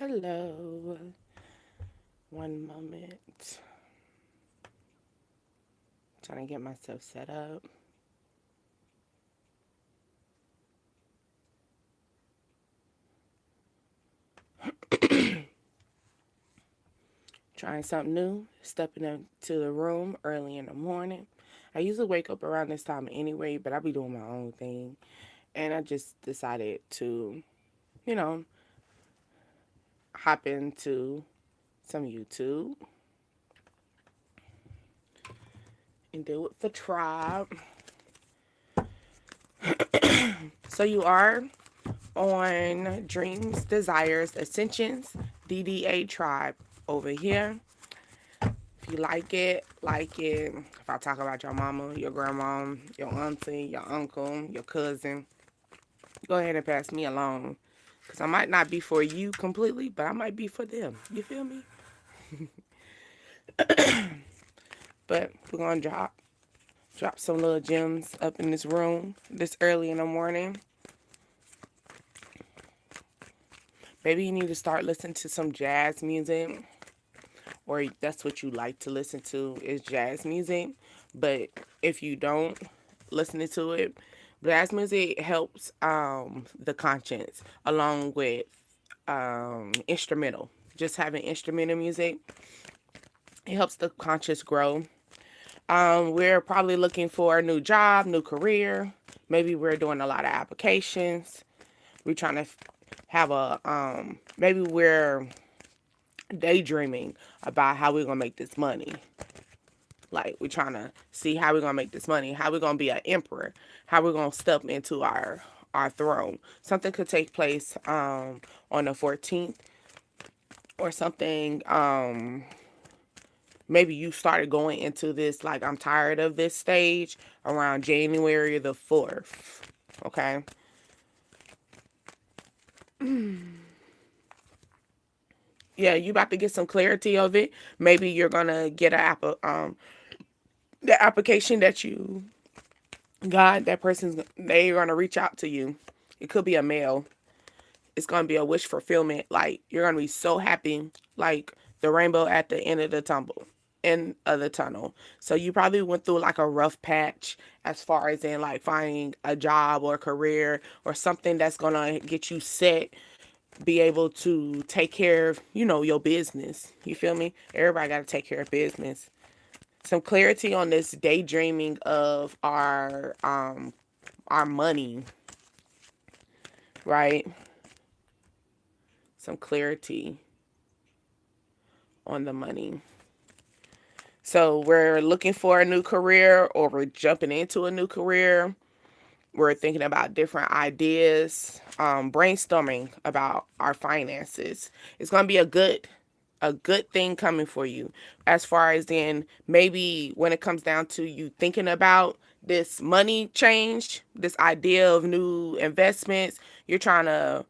Hello. One moment. Trying to get myself set up. Trying something new. Stepping into the room early in the morning. I usually wake up around this time anyway, but I be doing my own thing. And I just decided to, you know, hop into some YouTube and deal with the tribe. So you are on Dreams, Desires, Ascensions, DDA Tribe over here. If you like it, like it. If I talk about your mama, your grandma, your auntie, your uncle, your cousin, go ahead and pass me along. Because I might not be for you completely, but I might be for them. You feel me? But we're going to drop some little gems up in this room this early in the morning. Maybe you need to start listening to some jazz music, or that's what you like to listen to is jazz music. But if you don't listen to it, jazz music helps the conscience along with instrumental. Just having instrumental music, it helps the conscious grow. We're probably looking for a new job, new career. Maybe we're doing a lot of applications. We're trying to have a maybe we're daydreaming about how we're gonna make this money. Like we're trying to see how we're gonna make this money, how we're gonna be an emperor, how we're gonna step into our throne. Something could take place on the 14th or something. Maybe you started going into this like I'm tired of this stage around January the 4th. Okay. Yeah, you about to get some clarity of it. Maybe you're gonna get the application that you got. That person's they're gonna reach out to you. It could be a male. It's gonna be a wish fulfillment. Like you're gonna be so happy, like the rainbow at the end of the tunnel. So you probably went through like a rough patch as far as in like finding a job or a career or something that's gonna get you set, be able to take care of, your business. You feel me? Everybody gotta take care of business. Some clarity on this daydreaming of our money, right? Some clarity on the money. So we're looking for a new career or we're jumping into a new career. We're thinking about different ideas, brainstorming about our finances. It's going to be a good thing coming for you. As far as in maybe when it comes down to you thinking about this money change, this idea of new investments, you're trying to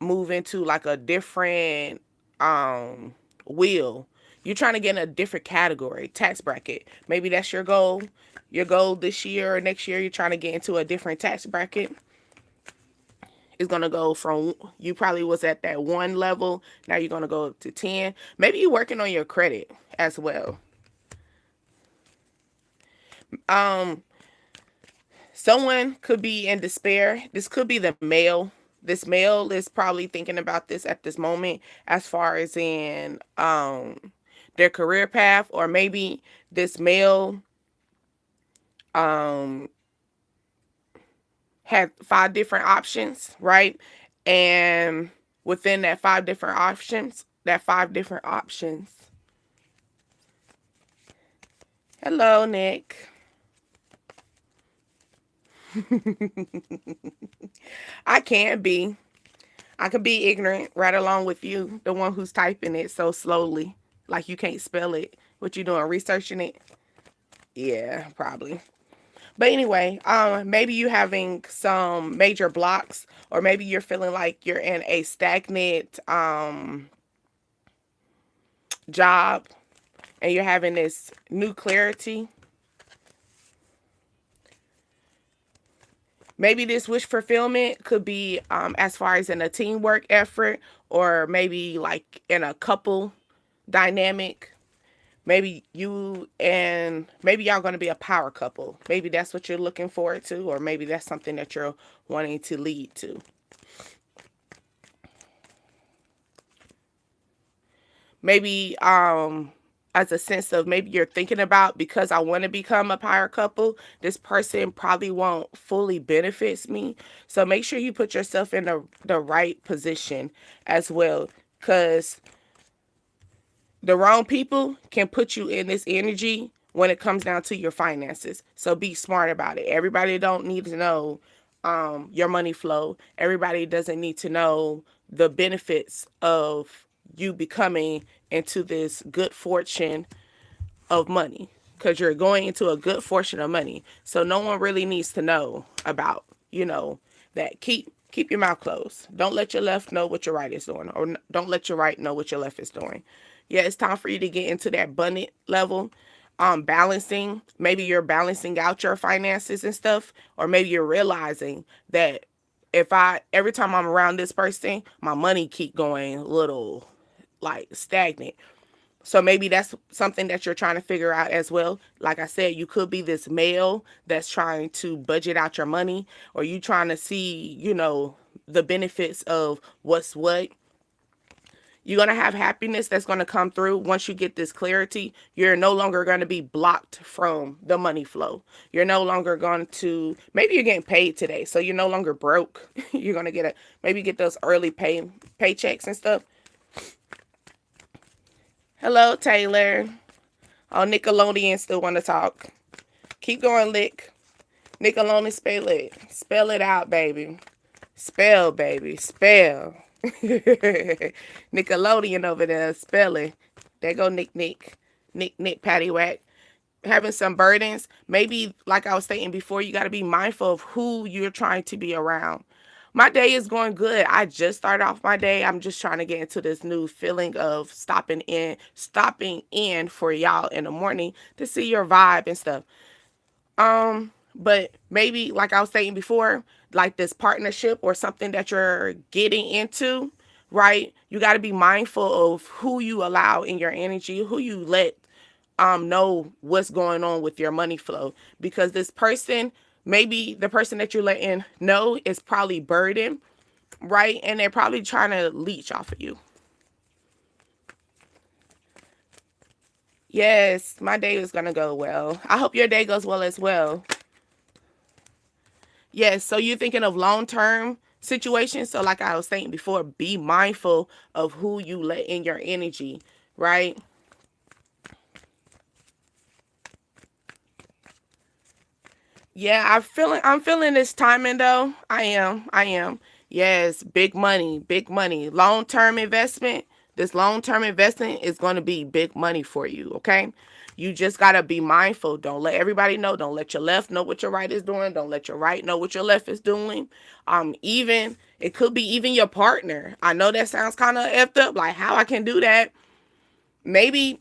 move into like a different wheel. You're trying to get in a different category, tax bracket. Maybe that's your goal. Your goal this year or next year, you're trying to get into a different tax bracket. It's gonna go from you probably was at that one level. Now you're gonna go up to 10. Maybe you're working on your credit as well. Um, Someone could be in despair. This could be the male. This male is probably thinking about this at this moment as far as in their career path, or maybe this male um had five different options, right? And within that five different options. Hello, Nick. I can be. I can be ignorant right along with you, the one who's typing it so slowly, like you can't spell it. What you doing, researching it? Yeah, probably. But anyway, maybe you having some major blocks, or maybe you're feeling like you're in a stagnant job, and you're having this new clarity. Maybe this wish fulfillment could be as far as in a teamwork effort, or maybe like in a couple dynamic. Maybe you and maybe y'all going to be a power couple. Maybe that's what you're looking forward to, or maybe that's something that you're wanting to lead to. Maybe as a sense of maybe you're thinking about, because I want to become a power couple, this person probably won't fully benefits me. So make sure you put yourself in the right position as well, because the wrong people can put you in this energy when it comes down to your finances. So be smart about it. Everybody don't need to know your money flow. Everybody doesn't need to know the benefits of you becoming into this good fortune of money, because you're going into a good fortune of money. So no one really needs to know about, that. Keep your mouth closed. Don't let your left know what your right is doing, or don't let your right know what your left is doing. Yeah, it's time for you to get into that abundant level. Balancing. Maybe you're balancing out your finances and stuff, or maybe you're realizing that if I every time I'm around this person, my money keep going a little like stagnant. So maybe that's something that you're trying to figure out as well. Like I said, you could be this male that's trying to budget out your money, or you trying to see, the benefits of what's what. You're going to have happiness that's going to come through once you get this clarity. You're no longer going to be blocked from the money flow. You're no longer going to, maybe you're getting paid today, so you're no longer broke. You're going to maybe get those early paychecks and stuff. Hello, Taylor. Oh, Nickelodeon still want to talk. Keep going, Lick. Nickelodeon, spell it. Spell it out, baby. Spell, baby. Spell. Nickelodeon over there spelling. There go Nick Nick. Nick Nick Paddywhack. Having some burdens. Maybe, like I was stating before, you got to be mindful of who you're trying to be around. My day is going good. I just started off my day. I'm just trying to get into this new feeling of stopping in for y'all in the morning to see your vibe and stuff. But maybe, like I was saying before, like this partnership or something that you're getting into, right? You got to be mindful of who you allow in your energy, who you let know what's going on with your money flow, because this person, maybe the person that you're letting know, is probably burdened, right? And they're probably trying to leech off of you. Yes, my day is gonna go well. I hope your day goes well as well. Yes, so you're thinking of long-term situations. So like I was saying before, be mindful of who you let in your energy, right? Yeah, I'm feeling this timing though. I am. I am. Yes, big money, big money. Long-term investment. This long-term investment is going to be big money for you, okay? You just got to be mindful. Don't let everybody know. Don't let your left know what your right is doing. Don't let your right know what your left is doing. Even it could be even your partner. I know that sounds kind of effed up, like how I can do that. Maybe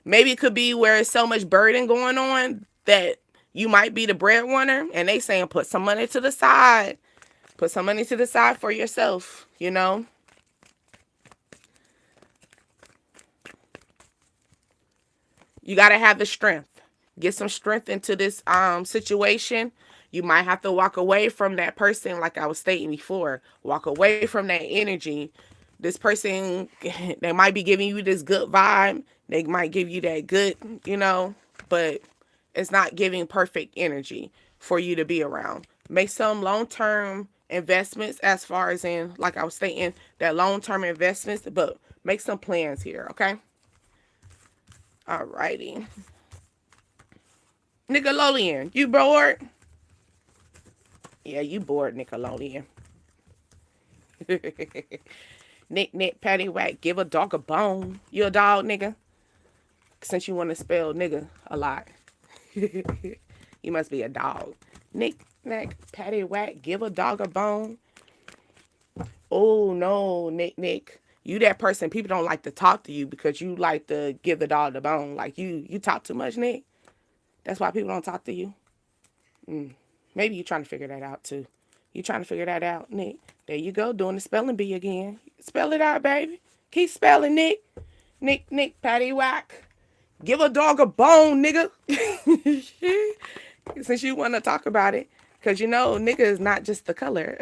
Maybe it could be where it's so much burden going on that you might be the breadwinner, and they saying put some money to the side. Put some money to the side for yourself. You got to have the strength. Get some strength into this situation. You might have to walk away from that person, like I was stating before. Walk away from that energy. This person, they might be giving you this good vibe. They might give you that good, but it's not giving perfect energy for you to be around. Make some long term investments, as far as in, like I was stating, that long term investments, but make some plans here, okay? Alrighty. Nickelodeon, you bored? Yeah, you bored, Nickelodeon. Nick, Nick, Patty Whack, give a dog a bone. You a dog, nigga? Since you want to spell nigga a lot. You must be a dog. Nick, Nack, Patty Whack, give a dog a bone. Oh, no, Nick, Nick. You that person, people don't like to talk to you because you like to give the dog the bone. Like, you talk too much, Nick. That's why people don't talk to you. Maybe you're trying to figure that out too. You trying to figure that out, Nick? There you go, doing the spelling bee again. Spell it out, baby. Keep spelling, Nick. Nick, Patty Whack. Give a dog a bone, nigga. Since you want to talk about it. Because you know, nigga is not just the color.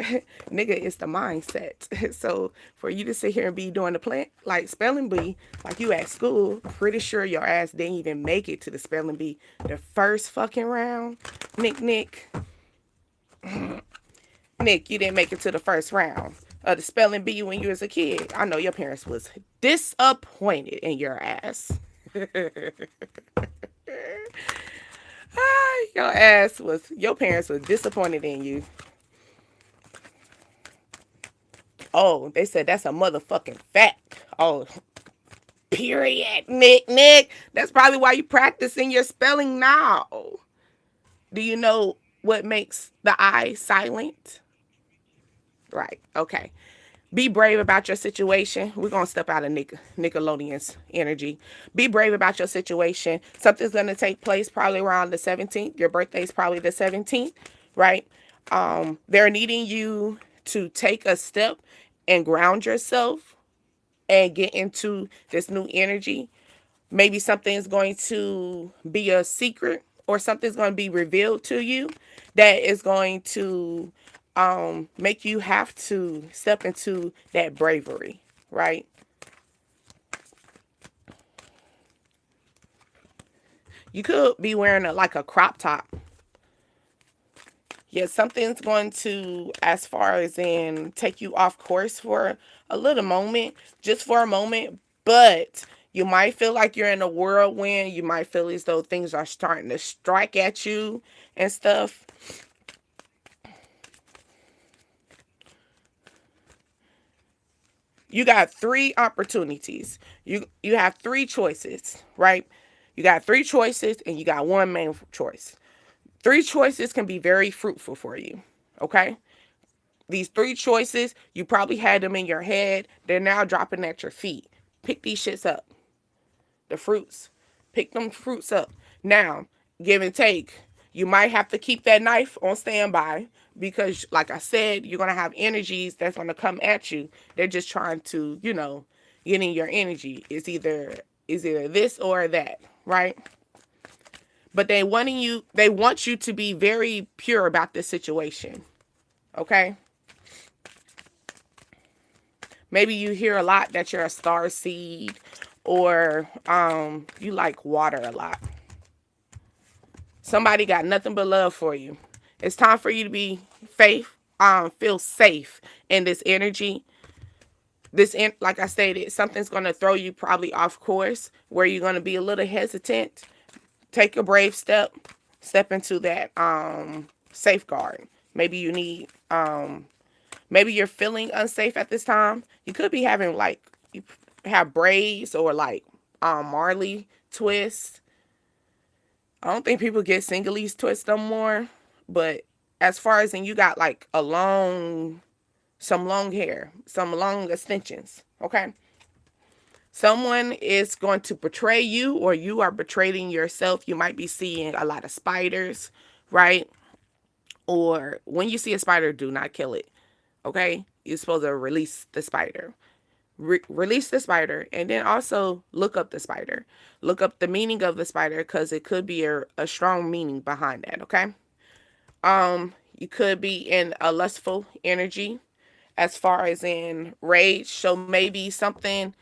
Nigga is the mindset. So for you to sit here and be doing the plant, like spelling bee, like you at school, pretty sure your ass didn't even make it to the spelling bee the first fucking round. Nick. Nick, you didn't make it to the first round of the spelling bee when you was a kid. I know your parents was disappointed in your ass. Your parents was disappointed in you. Oh, they said that's a motherfucking fact. Oh, period. Nick. That's probably why you practicing your spelling now. Do you know what makes the I silent? Right. Okay. Be brave about your situation. We're going to step out of Nickelodeon's energy. Be brave about your situation. Something's going to take place probably around the 17th. Your birthday is probably the 17th, right? They're needing you to take a step and ground yourself and get into this new energy. Maybe something's going to be a secret or something's going to be revealed to you that is going to make you have to step into that bravery, right? You could be wearing like a crop top. Yeah, something's going to, as far as in, take you off course for a little moment, just for a moment, but you might feel like you're in a whirlwind. You might feel as though things are starting to strike at you and stuff. You got 3 opportunities. You have 3 choices, right? You got 3 choices and you got 1 main choice. 3 choices can be very fruitful for you, okay? These 3 choices, you probably had them in your head. They're now dropping at your feet. Pick these shits up. The fruits. Pick them fruits up. Now, give and take. You might have to keep that knife on standby because, like I said, you're going to have energies that's going to come at you. They're just trying to, get in your energy. It's either this or that, right? But they want you to be very pure about this situation. Okay? Maybe you hear a lot that you're a star seed or you like water a lot. Somebody got nothing but love for you. It's time for you to be feel safe in this energy. Like I stated, something's going to throw you probably off course where you're going to be a little hesitant. Take a brave step into that safeguard. Maybe you need maybe you're feeling unsafe at this time. You could be having you have braids or Marley twists. I don't think people get singles twists no more, but as far as you got some long hair, some long extensions, okay? Someone is going to betray you or you are betraying yourself. You might be seeing a lot of spiders, right? Or when you see a spider, do not kill it, okay? You're supposed to release the spider. Release the spider and then also look up the spider. Look up the meaning of the spider because it could be a strong meaning behind that, okay? You could be in a lustful energy as far as in rage. So maybe something,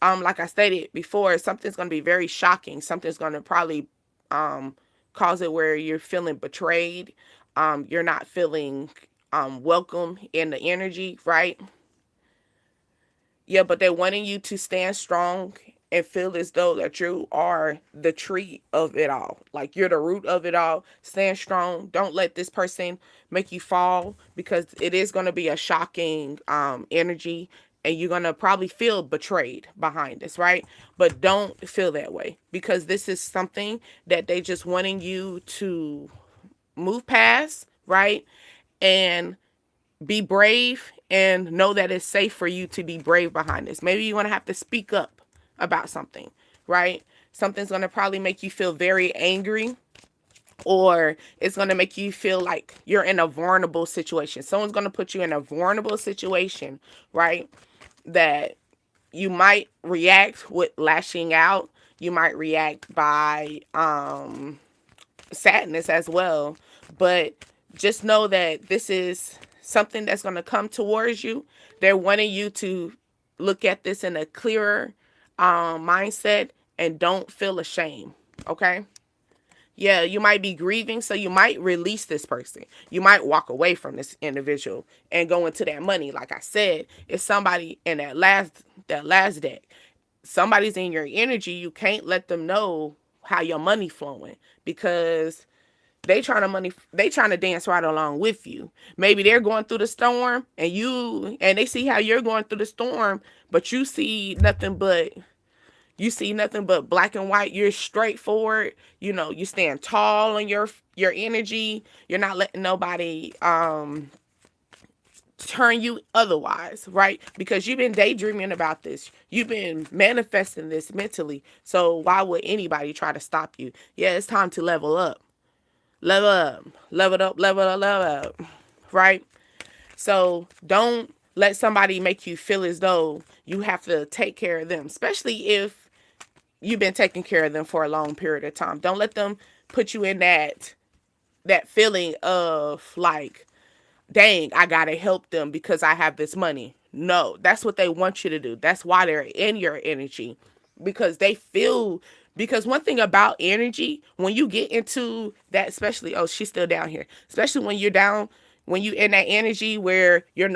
like I stated before, something's going to be very shocking. Something's going to probably cause it where you're feeling betrayed. You're not feeling welcome in the energy, right? Yeah, but they're wanting you to stand strong and feel as though that you are the tree of it all. Like you're the root of it all. Stand strong. Don't let this person make you fall because it is going to be a shocking energy and you're going to probably feel betrayed behind this, right? But don't feel that way because this is something that they just wanting you to move past, right? And be brave and know that it's safe for you to be brave behind this. Maybe you're going to have to speak up about something, right? Something's going to probably make you feel very angry or it's going to make you feel like you're in a vulnerable situation. Someone's going to put you in a vulnerable situation, right? That you might react with lashing out. You might react by sadness as well. But just know that this is something that's going to come towards you. They're wanting you to look at this in a clearer mindset and don't feel ashamed. Okay? Yeah, you might be grieving, so you might release this person. You might walk away from this individual and go into that money. Like I said, if somebody in that last deck, somebody's in your energy, you can't let them know how your money flowing, because they trying to dance right along with you. Maybe they're going through the storm and they see how you're going through the storm, but you see nothing but black and white. You're straightforward. You stand tall on your energy. You're not letting nobody turn you otherwise, right? Because you've been daydreaming about this. You've been manifesting this mentally. So why would anybody try to stop you? Yeah, it's time to level up. Level up. Level up, level up, level up. Right? So don't let somebody make you feel as though you have to take care of them, especially if you've been taking care of them for a long period of time. Don't let them put you in that feeling of like, dang, I gotta help them because I have this money. No, that's what they want you to do. That's why they're in your energy, because they feel. Because one thing about energy, when you get into that, especially, oh, she's still down here, especially when you're down, when you in that energy where you're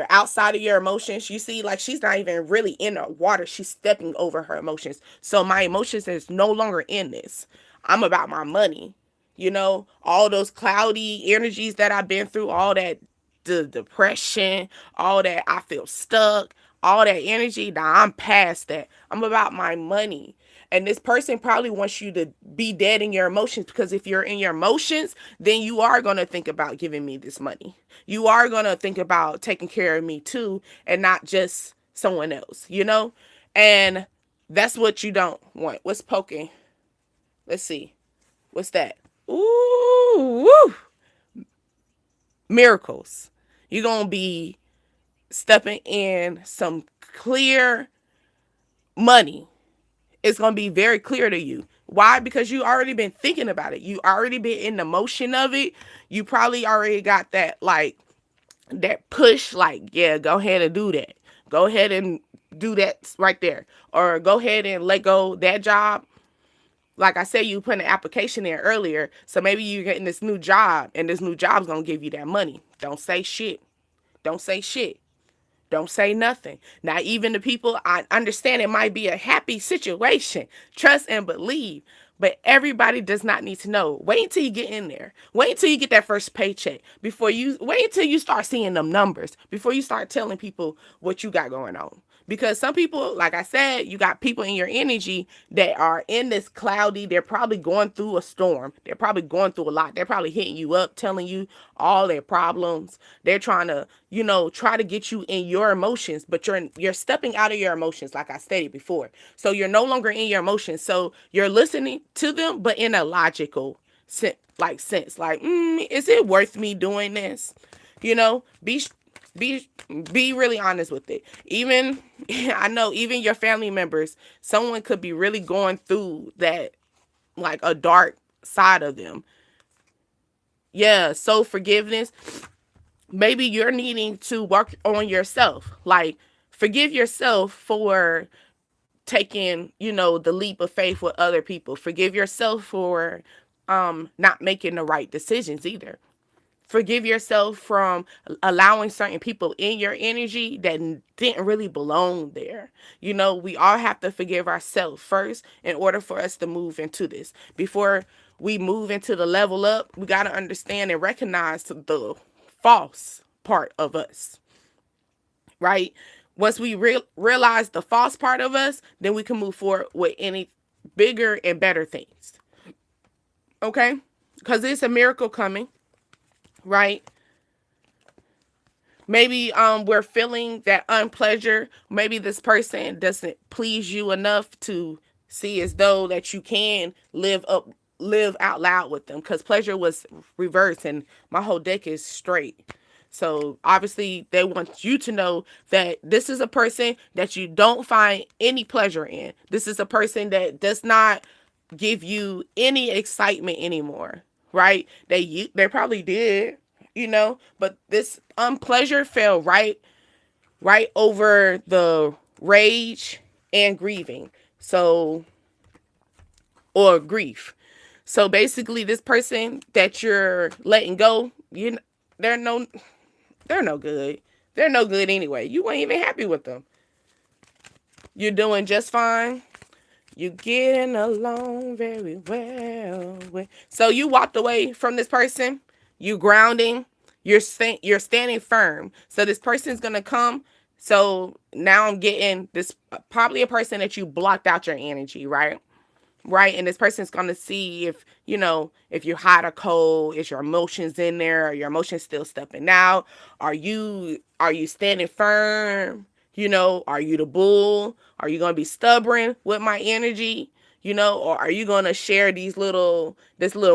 outside of your emotions. You see, like, she's not even really in the water. She's stepping over her emotions. So my emotions is no longer in this. I'm about my money. All those cloudy energies that I've been through, all that the depression, all that I feel stuck, all that energy. Now I'm past that. I'm about my money. And this person probably wants you to be dead in your emotions, because if you're in your emotions, then you are going to think about giving me this money. You are going to think about taking care of me too, and not just someone else. And that's what you don't want. What's poking? Let's see. What's that? Ooh, woo. Miracles. You're going to be stepping in some clear money. It's going to be very clear to you. Why? Because you already been thinking about it. You already been in the motion of it. You probably already got that push, like, yeah, go ahead and do that. Go ahead and do that right there. Or go ahead and let go that job. Like I said, you put an application there earlier. So maybe you're getting this new job, and this new job's going to give you that money. Don't say shit. Don't say shit. Don't say nothing. Now, even the people, I understand it might be a happy situation. Trust and believe. But everybody does not need to know. Wait until you get in there. Wait until you get that first paycheck. Wait until you start seeing them numbers. Before you start telling people what you got going on. Because some people, like I said, you got people in your energy that are in this cloudy. They're probably going through a storm. They're probably going through a lot. They're probably hitting you up, telling you all their problems. They're trying to, try to get you in your emotions, but you're stepping out of your emotions, like I stated before. So you're no longer in your emotions. So you're listening to them, but in a logical sense, like, is it worth me doing this? Be really honest with it. Even I know, even your family members, someone could be really going through that, like a dark side of them. Yeah, so forgiveness. Maybe you're needing to work on yourself. Like, forgive yourself for taking, the leap of faith with other people. Forgive yourself for not making the right decisions either. Forgive yourself from allowing certain people in your energy that didn't really belong there. We all have to forgive ourselves first in order for us to move into this. Before we move into the level up, we got to understand and recognize the false part of us, right? Once we realize the false part of us, then we can move forward with any bigger and better things. Okay? Because it's a miracle coming, right? Maybe we're feeling that unpleasure. Maybe this person doesn't please you enough to see as though that you can live up live out loud with them, because pleasure was reversed and my whole deck is straight. So obviously they want you to know that this is a person that you don't find any pleasure in. This is a person that does not give you any excitement anymore, right? They probably did, but this unpleasure fell right over the rage and grieving. So, or grief. So basically, this person that you're letting go, they're no, they're no good. They're no good anyway. You weren't even happy with them. You're doing just fine. You getting along very well. So you walked away from this person. You grounding. You're standing firm. So this person's gonna come. So now I'm getting this, probably a person that you blocked out your energy, right? Right, and this person's going to see if you're hot or cold. Is your emotions in there? Are your emotions still stepping out? Are you standing firm? Are you the bull? Are you going to be stubborn with my energy? Or are you going to share this little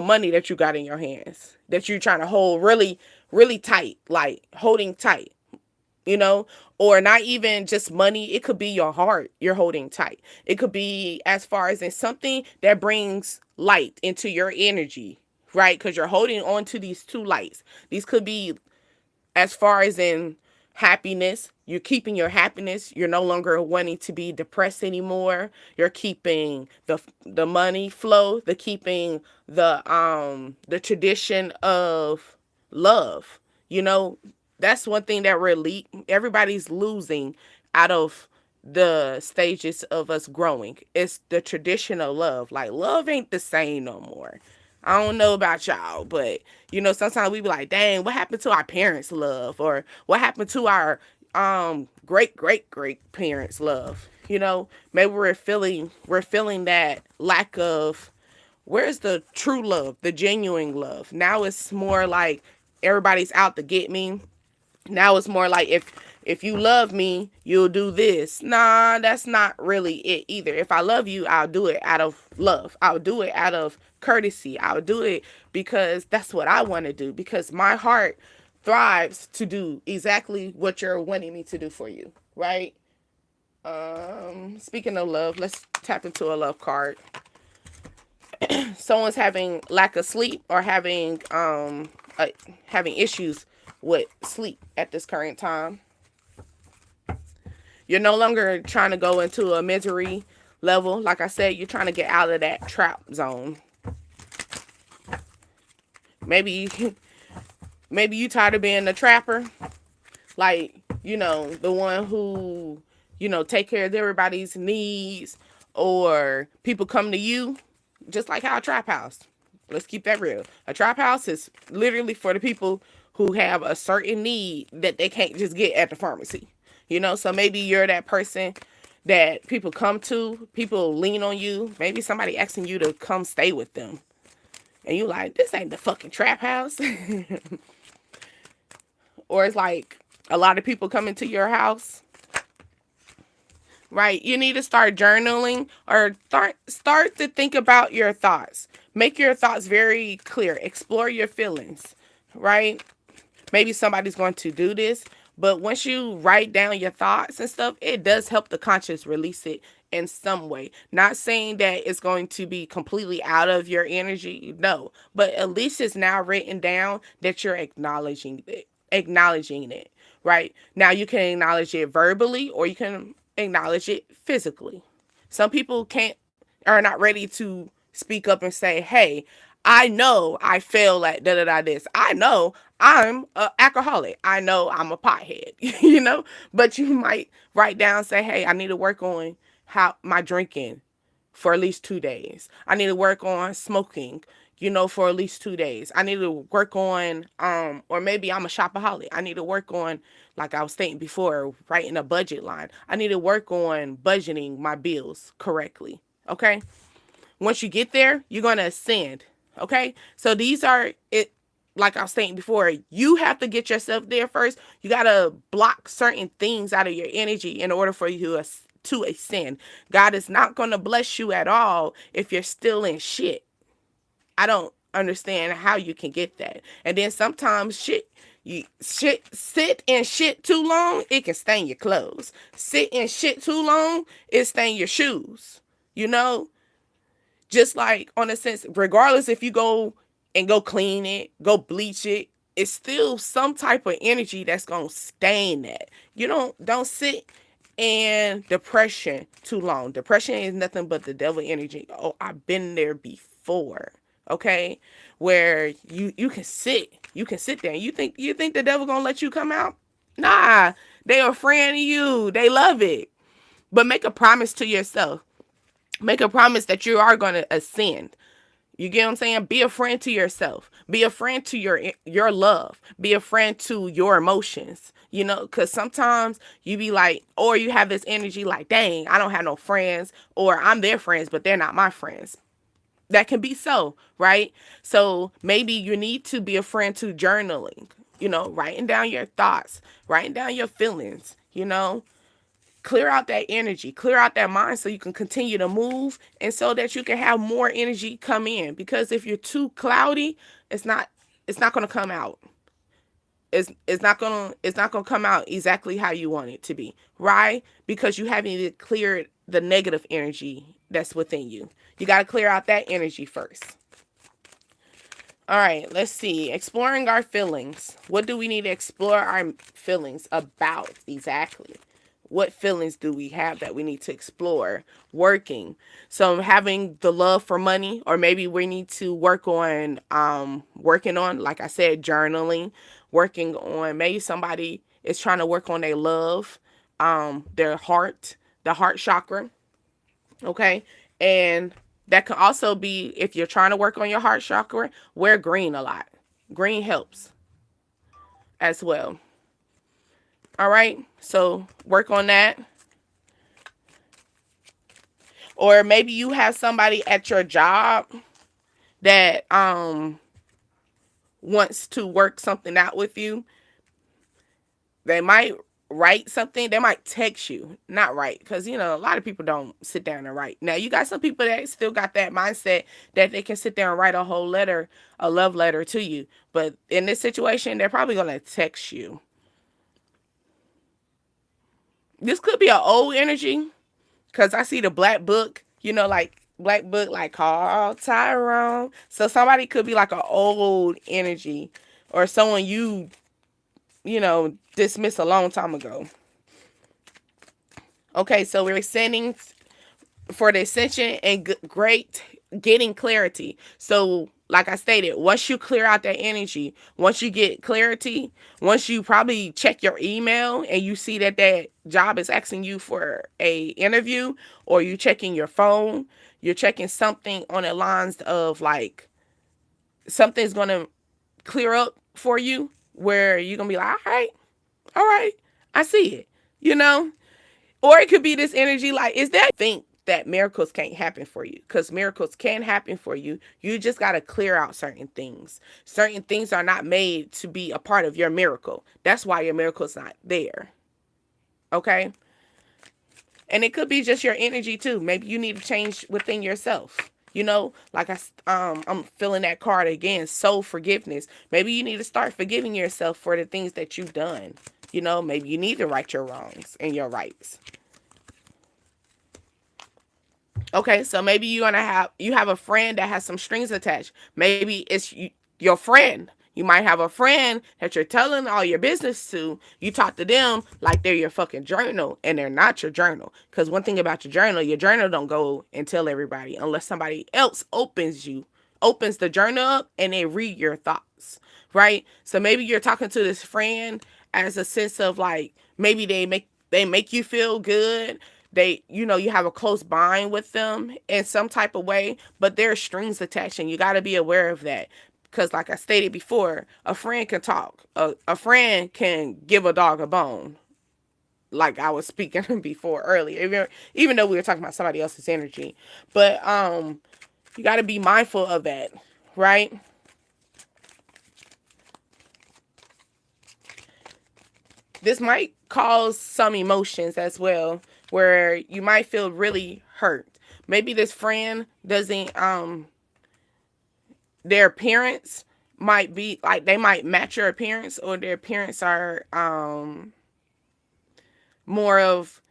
money that you got in your hands that you're trying to hold really really tight, like holding tight? Or not even just money. It could be your heart you're holding tight. It could be as far as in something that brings light into your energy, right? Because you're holding on to these two lights. These could be as far as in happiness. You're keeping your happiness. You're no longer wanting to be depressed anymore. You're keeping the money flow, the tradition of love. You know, that's one thing that everybody's losing out of the stages of us growing. It's the tradition of love. Like, love ain't the same no more. I don't know about y'all, but sometimes we be like, dang, what happened to our parents' love? Or what happened to our great great great parents' love? Maybe we're feeling that lack of, where's the true love, the genuine love? Now it's more like everybody's out to get me. Now it's more like, if you love me, you'll do this. Nah, that's not really it either. If I love you, I'll do it out of love. I'll do it out of courtesy. I'll do it because that's what I want to do, because my heart thrives to do exactly what you're wanting me to do for you, right? Speaking of love, let's tap into a love card. Someone's having lack of sleep, or having issues with sleep at this current time. You're no longer trying to go into a misery level. Like I said, you're trying to get out of that trap zone. Maybe you tired of being a trapper. Like, the one who, take care of everybody's needs, or people come to you, just like how a trap house. Let's keep that real. A trap house is literally for the people who have a certain need that they can't just get at the pharmacy. So maybe you're that person that people come to, people lean on you. Maybe somebody asking you to come stay with them. And you like, this ain't the fucking trap house. Or it's like a lot of people come into your house. Right? You need to start journaling, or start to think about your thoughts. Make your thoughts very clear. Explore your feelings, right? Maybe somebody's going to do this, but once you write down your thoughts and stuff, it does help the conscious release it in some way. Not saying that it's going to be completely out of your energy, no, but at least it's now written down that you're acknowledging it, right? Now you can acknowledge it verbally, or you can acknowledge it physically. Some people are not ready to speak up and say, hey, I know I fail at da da da this. I know I'm an alcoholic. I know I'm a pothead, but you might write down, say, hey, I need to work on how my drinking for at least 2 days. I need to work on smoking, for at least 2 days. I need to work on, or maybe I'm a shopaholic. I need to work on, like I was stating before, writing a budget line. I need to work on budgeting my bills correctly. Okay. Once you get there, you're going to ascend. Okay. So these are it. Like I was saying before, you have to get yourself there first. You got to block certain things out of your energy in order for you to ascend. God is not going to bless you at all if you're still in shit. I don't understand how you can get that. And then sometimes shit sit in shit too long, it can stain your clothes. Sit in shit too long, it stain your shoes. You know, just like on a sense, regardless if you go clean it, go bleach it, it's still some type of energy that's gonna stain that. You don't sit in depression too long. Depression is nothing but the devil energy. Oh, I've been there before. Okay, where you can sit there and you think the devil gonna let you come out? Nah, they are a friend of you. They love it. But make a promise to yourself. Make a promise that you are going to ascend. You get what I'm saying? Be a friend to yourself. Be a friend to your love. Be a friend to your emotions. You know, because sometimes you be like, or you have this energy like, dang, I don't have no friends, or I'm their friends, but they're not my friends. That can be so, right? So maybe you need to be a friend to journaling, writing down your thoughts, writing down your feelings, clear out that energy, clear out that mind so you can continue to move and so that you can have more energy come in. Because if you're too cloudy, it's not going to come out. It's not gonna come out exactly how you want it to be, right? Because you haven't even cleared the negative energy that's within you. You got to clear out that energy first. All right, let's see. Exploring our feelings. What do we need to explore our feelings about exactly? What feelings do we have that we need to explore? Working. So having the love for money, or maybe we need to work on working on, like I said, journaling, working on, maybe somebody is trying to work on their love, their heart, the heart chakra. Okay. And that can also be, if you're trying to work on your heart chakra, wear green a lot. Green helps as well. All right. So work on that. Or maybe you have somebody at your job that wants to work something out with you. They might write something. They might text you, not write, because a lot of people don't sit down and write. Now you got some people that still got that mindset that they can sit there and write a whole letter, a love letter to you. But in this situation, they're probably gonna text you. This could be an old energy, because I see the black book, like black book, like Carl Tyrone. So somebody could be like an old energy, or someone dismissed a long time ago. Okay, so we're ascending for the ascension and great getting clarity. So, like I stated, once you clear out that energy, once you get clarity, once you probably check your email and you see that that job is asking you for a interview, or you checking your phone, you're checking something on the lines of like something's gonna clear up for you, where you're gonna be like, all right, I see it, you know. Or it could be this energy like, is that think that miracles can't happen for you? Because miracles can happen for you. You just got to clear out certain things. Certain things are not made to be a part of your miracle. That's why your miracle's not there. Okay? And it could be just your energy too. Maybe you need to change within yourself. Like I'm feeling that card again, soul forgiveness. Maybe you need to start forgiving yourself for the things that you've done. Maybe you need to right your wrongs and your rights. Okay, so maybe you have a friend that has some strings attached. Maybe it's your friend. You might have a friend that you're telling all your business to. You talk to them like they're your fucking journal, and they're not your journal. Because one thing about your journal don't go and tell everybody unless somebody else opens the journal up and they read your thoughts, right? So maybe you're talking to this friend as a sense of like, maybe they make you feel good. You have a close bind with them in some type of way, but there are strings attached, and you got to be aware of that. Because like I stated before, a friend can talk. A friend can give a dog a bone, like I was speaking before earlier, even though we were talking about somebody else's energy. But you got to be mindful of that, right? This might cause some emotions as well, where you might feel really hurt. Maybe this friend doesn't their appearance might be like they might match your appearance, or their appearance are more of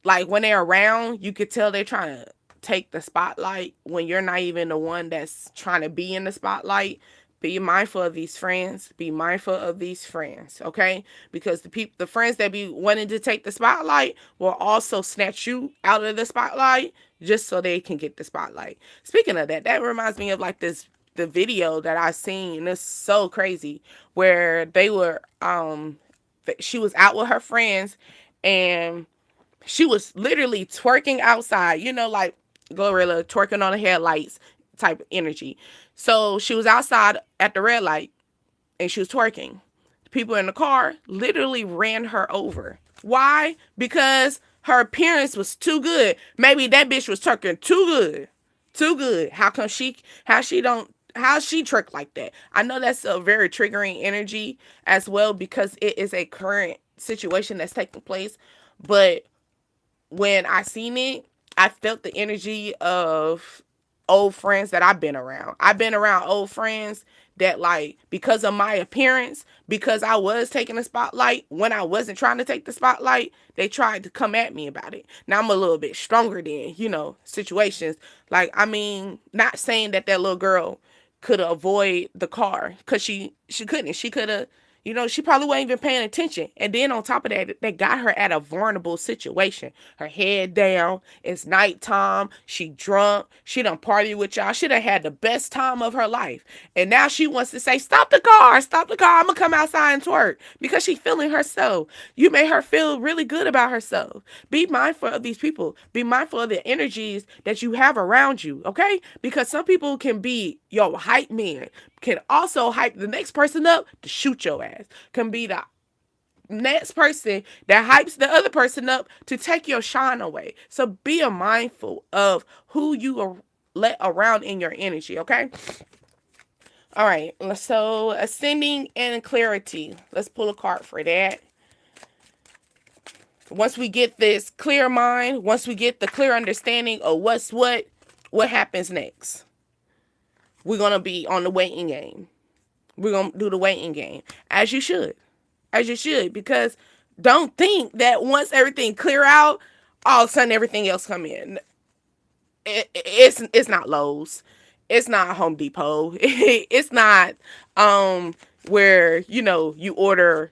like when they're around, you could tell they're trying to take the spotlight when you're not even the one that's trying to be in the spotlight. Be mindful of these friends. Be mindful of these friends, okay? Because the friends that be wanting to take the spotlight will also snatch you out of the spotlight just so they can get the spotlight. Speaking of that, that reminds me of like the video that I seen. It's so crazy where they were she was out with her friends, and she was literally twerking outside, like Glorilla twerking on the headlights type of energy. So she was outside at the red light and she was twerking. People in the car literally ran her over. Why? Because her appearance was too good. Maybe that bitch was twerking too good. Too good. How she trick like that? I know that's a very triggering energy as well because it is a current situation that's taking place. But when I seen it, I felt the energy of old friends that I've been around. I've been around old friends that, like, because of my appearance, because I was taking the spotlight when I wasn't trying to take the spotlight, they tried to come at me about it. Now I'm a little bit stronger than, situations. Like, I mean, not saying that that little girl could avoid the car, because she couldn't. She could have, she probably wasn't even paying attention. And then on top of that, they got her at a vulnerable situation. Her head down. It's nighttime. She drunk. She done party with y'all. She done had the best time of her life. And now she wants to say, stop the car. Stop the car. I'm going to come outside and twerk. Because she feeling herself. You made her feel really good about herself. Be mindful of these people. Be mindful of the energies that you have around you. Okay? Because some people can be your hype man, can also hype the next person up to shoot your ass. Can be the next person that hypes the other person up to take your shine away. So be mindful of who you let around in your energy, okay? All right, so ascending and clarity. Let's pull a card for that. Once we get this clear mind, once we get the clear understanding of what's what happens next? We're going to be on the waiting game. We're going to do the waiting game. As you should. As you should. Because don't think that once everything clear out, all of a sudden everything else come in. It's not Lowe's. It's not Home Depot. It's not where, you order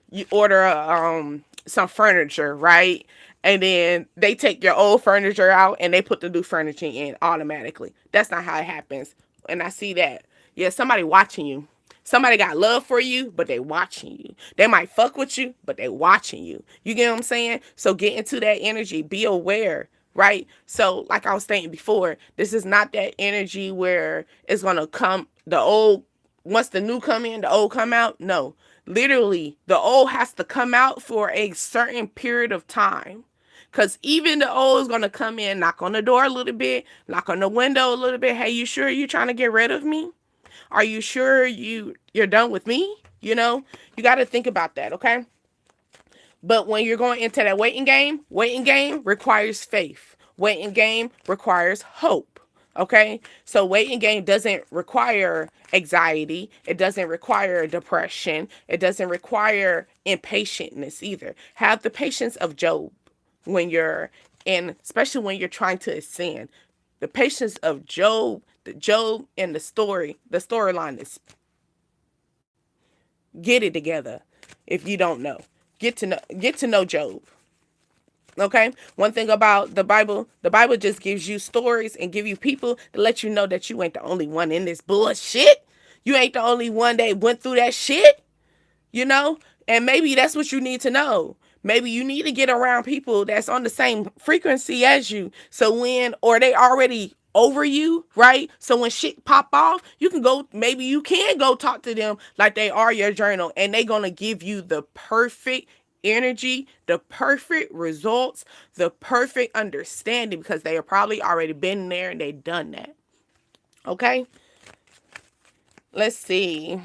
some furniture, right? And then they take your old furniture out and they put the new furniture in automatically. That's not how it happens. And I see that. Yeah, somebody watching you. Somebody got love for you, but they watching you. They might fuck with you, but they watching you. You get what I'm saying? So get into that energy. Be aware, right? So like I was saying before, this is not that energy where it's going to come, the old, once the new come in, the old come out. No, literally the old has to come out for a certain period of time. Because even the old is going to come in, knock on the door a little bit, knock on the window a little bit. Hey, you sure you're trying to get rid of me? Are you sure you're done with me? You got to think about that, okay? But when you're going into that waiting game requires faith. Waiting game requires hope. Okay? So waiting game doesn't require anxiety. It doesn't require depression. It doesn't require impatientness either. Have the patience of Job when you're in, especially when you're trying to ascend. The patience of Job, and the storyline is, get it together. If you don't know, get to know Job. Okay? One thing about the Bible just gives you stories and give you people to let you know that you ain't the only one in this bullshit. You ain't the only one that went through that shit, And maybe that's what you need to know. Maybe you need to get around people that's on the same frequency as you. So or they already over you, right? So when shit pop off, maybe you can go talk to them like they are your journal, and they gonna give you the perfect energy, the perfect results, the perfect understanding, because they have probably already been there and they done that. Okay? Let's see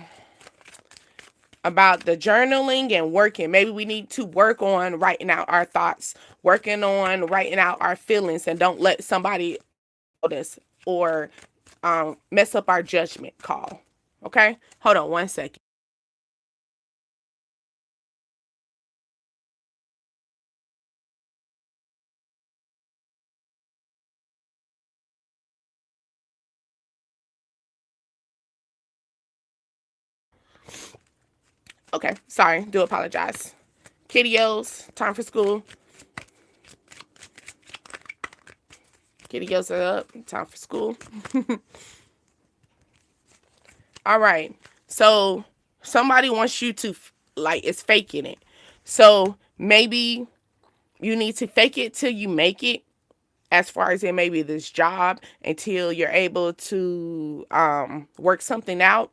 about the journaling and working. Maybe we need to work on writing out our thoughts, working on writing out our feelings, and don't let somebody us or mess up our judgment call. Okay? Hold on 1 second. Okay, sorry. Do apologize. Kiddios, time for school. Kiddios are up. Time for school. All right. So somebody wants you to like it's faking it. So maybe you need to fake it till you make it. As far as it may be this job until you're able to work something out.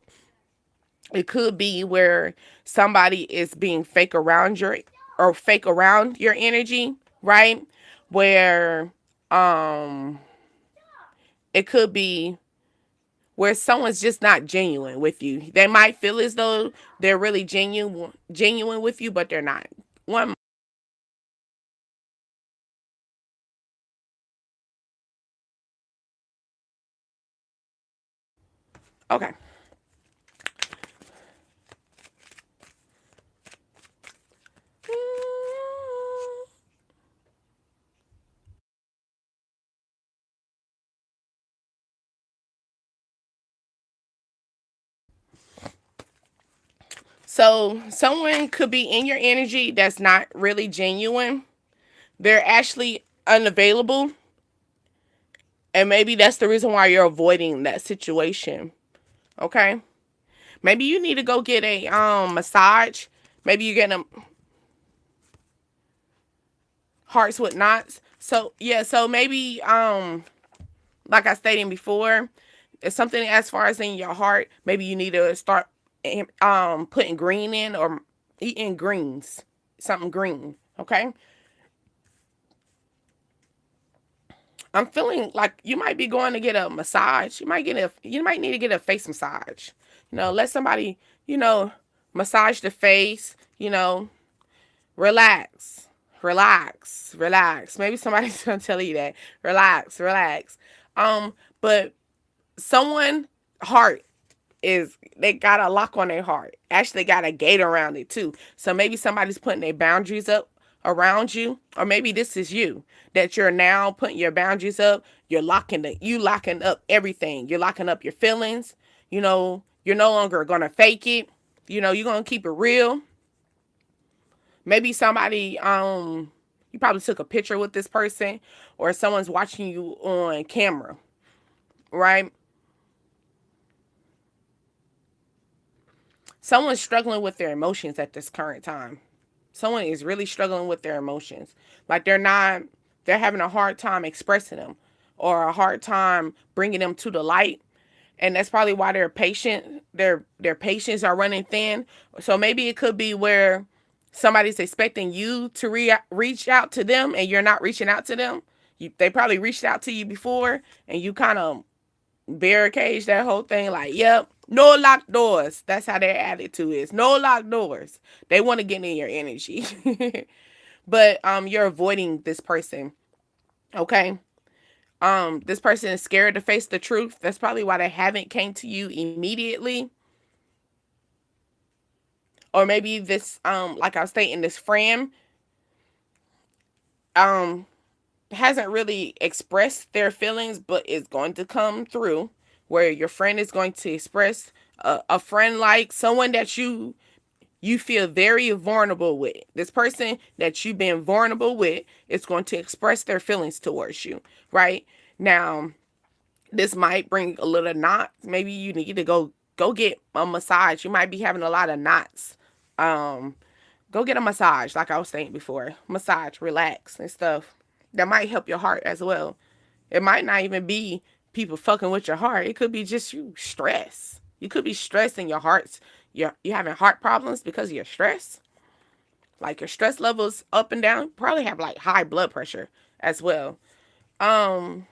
It could be where somebody is being fake around your or fake around your energy, right? Where um it could be where someone's just not genuine with you. They might feel as though they're really genuine with you, but they're not. One. Okay. So someone could be in your energy that's not really genuine. They're actually unavailable, and maybe that's the reason why you're avoiding that situation. Okay? Maybe you need to go get a massage. Maybe you're getting a hearts with knots. So yeah, so maybe like I stated before, it's something as far as in your heart, maybe you need to start putting green in or eating greens. Something green. Okay? I'm feeling like you might be going to get a massage. You might need to get a face massage. Let somebody, you know, massage the face, relax. Relax. Relax. Maybe somebody's gonna tell you that. Relax, relax. But someone heart is they got a lock on their heart. Actually got a gate around it too. So maybe somebody's putting their boundaries up around you, or maybe this is you that you're now putting your boundaries up. You locking up everything. You're locking up your feelings. You're no longer gonna fake it. You're gonna keep it real. Maybe somebody you probably took a picture with this person, or someone's watching you on camera, right? Someone's struggling with their emotions at this current time. Someone is really struggling with their emotions. Like they're having a hard time expressing them or a hard time bringing them to the light. And that's probably why their patience are running thin. So maybe it could be where somebody's expecting you to reach out to them and you're not reaching out to them. They probably reached out to you before and you kind of barricade that whole thing like, yep, no locked doors. That's how their attitude is. No locked doors. They want to get in your energy. But you're avoiding this person. Okay? This person is scared to face the truth. That's probably why they haven't came to you immediately. Or maybe this like I was stating, this friend um hasn't really expressed their feelings but is going to come through, where your friend is going to express a friend, like someone that you feel very vulnerable with. This person that you've been vulnerable with is going to express their feelings towards you, right? Now, this might bring a little knots. Maybe you need to go get a massage. You might be having a lot of knots. Um, Go get a massage, like I was saying before. Massage, relax and stuff. That might help your heart as well. It might not even be people fucking with your heart. It could be just you stress. You could be stressed and your heart's you're having heart problems because of your stress. Like your stress levels up and down. Probably have like high blood pressure as well. Um,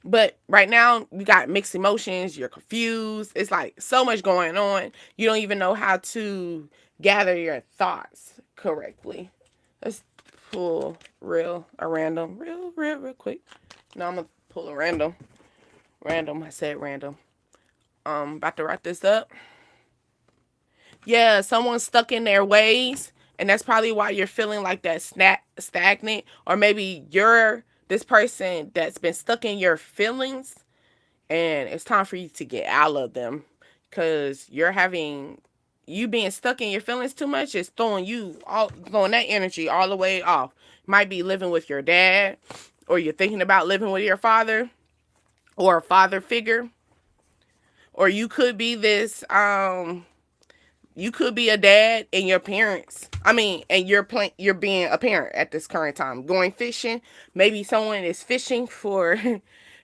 but right now you got mixed emotions. You're confused. It's like so much going on. You don't even know how to gather your thoughts correctly. Let's pull a random, real quick. No, I'm gonna pull a random. Random. I said random. About to wrap this up. Yeah, someone's stuck in their ways, and that's probably why you're feeling like that stagnant, or maybe you're this person that's been stuck in your feelings, and it's time for you to get out of them, because you being stuck in your feelings too much is throwing that energy all the way off. Might be living with your dad, or you're thinking about living with your father, or a father figure, or you could be this you could be a dad and your parents. And you're being a parent at this current time. Going fishing. Maybe someone is fishing for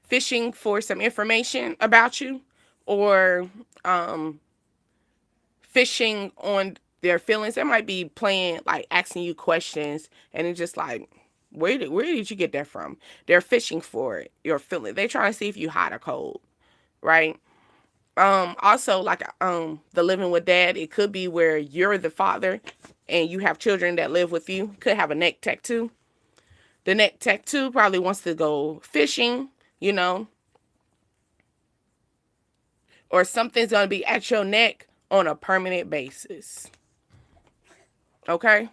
fishing for some information about you, or fishing on their feelings. They might be playing, like asking you questions, and it's just like, where did you get that from? They're fishing for it. Your feeling. They're trying to see if you hot or cold, right? Also, like the living with dad, it could be where you're the father and you have children that live with you. Could have a neck tattoo. The neck tattoo probably wants to go fishing, you know, or something's going to be at your neck on a permanent basis. Okay?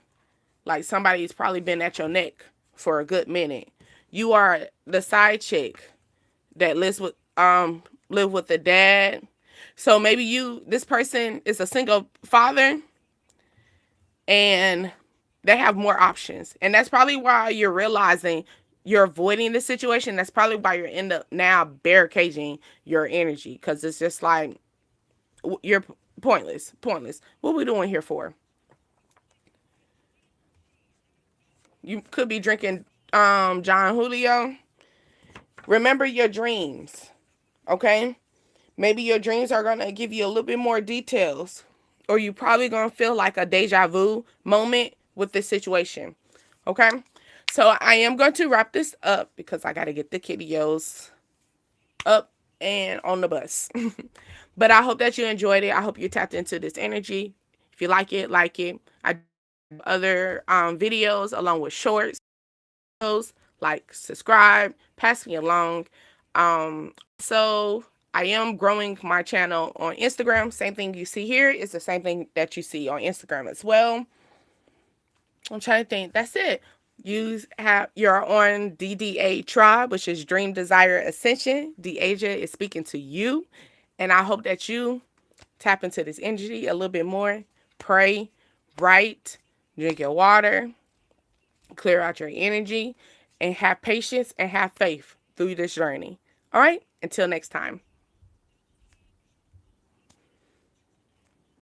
Like somebody's probably been at your neck for a good minute. You are the side chick that live with the dad. So maybe this person is a single father, and they have more options. And that's probably why you're realizing you're avoiding the situation. That's probably why you're end up now barricading your energy, because it's just like you're pointless. What are we doing here for? You could be drinking John Julio. Remember your dreams, okay? Maybe your dreams are going to give you a little bit more details, or you probably going to feel like a deja vu moment with this situation, okay? So I am going to wrap this up because I got to get the kiddios up and on the bus. But I hope that you enjoyed it. I hope you tapped into this energy. If you like it, like it. I do other videos along with shorts. Like, subscribe, pass me along. So I am growing my channel on Instagram. Same thing you see here is the same thing that you see on Instagram as well. I'm trying to think. That's it. You're on DDA Tribe, which is Dream Desire Ascension. Deasia is speaking to you, and I hope that you tap into this energy a little bit more. Pray, write, drink your water, clear out your energy, and have patience and have faith through this journey. All right, until next time.